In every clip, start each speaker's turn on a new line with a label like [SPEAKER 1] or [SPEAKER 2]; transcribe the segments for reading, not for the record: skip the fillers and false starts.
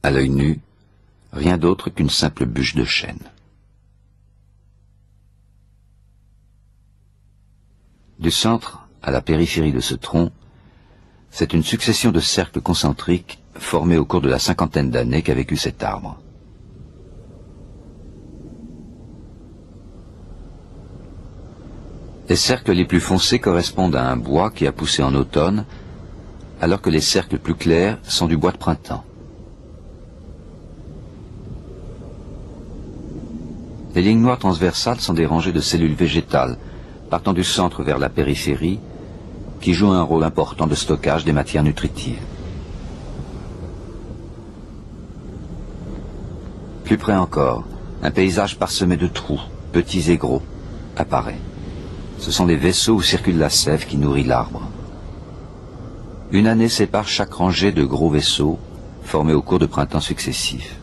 [SPEAKER 1] À l'œil nu, rien d'autre qu'une simple bûche de chêne. Du centre à la périphérie de ce tronc, c'est une succession de cercles concentriques formés au cours de la cinquantaine d'années qu'a vécu cet arbre. Les cercles les plus foncés correspondent à un bois qui a poussé en automne, alors que les cercles plus clairs sont du bois de printemps. Les lignes noires transversales sont des rangées de cellules végétales, partant du centre vers la périphérie, qui jouent un rôle important de stockage des matières nutritives. Plus près encore, un paysage parsemé de trous, petits et gros, apparaît. Ce sont les vaisseaux où circule la sève qui nourrit l'arbre. Une année sépare chaque rangée de gros vaisseaux formés au cours de printemps successifs.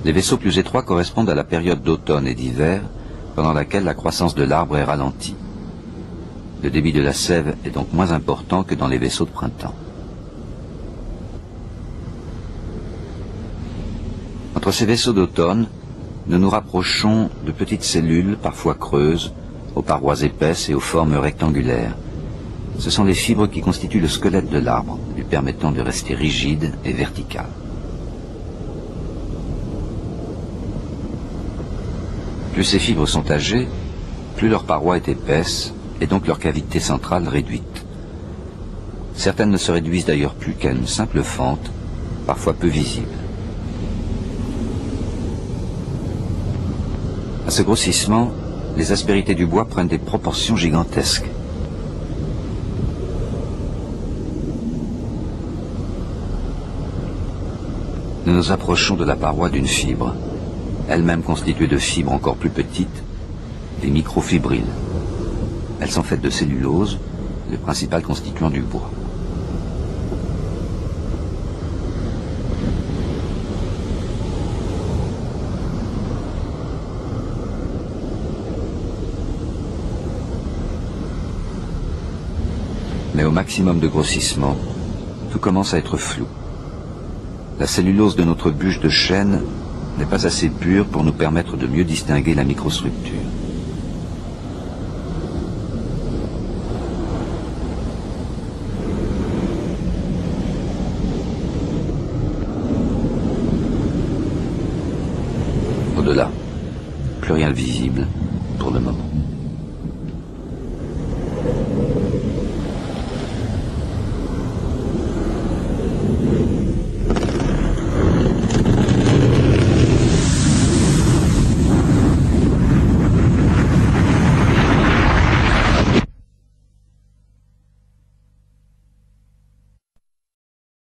[SPEAKER 1] Les vaisseaux plus étroits correspondent à la période d'automne et d'hiver, pendant laquelle la croissance de l'arbre est ralentie. Le débit de la sève est donc moins important que dans les vaisseaux de printemps. Entre ces vaisseaux d'automne, nous nous rapprochons de petites cellules, parfois creuses, aux parois épaisses et aux formes rectangulaires. Ce sont les fibres qui constituent le squelette de l'arbre, lui permettant de rester rigide et vertical. Plus ces fibres sont âgées, plus leur paroi est épaisse et donc leur cavité centrale réduite. Certaines ne se réduisent d'ailleurs plus qu'à une simple fente, parfois peu visible. À ce grossissement, les aspérités du bois prennent des proportions gigantesques. Nous nous approchons de la paroi d'une fibre, elle-même constituée de fibres encore plus petites, des microfibrilles. Elles sont faites de cellulose, le principal constituant du bois. Mais au maximum de grossissement, tout commence à être flou. La cellulose de notre bûche de chêne n'est pas assez pure pour nous permettre de mieux distinguer la microstructure. Au-delà, plus rien de visible pour le moment.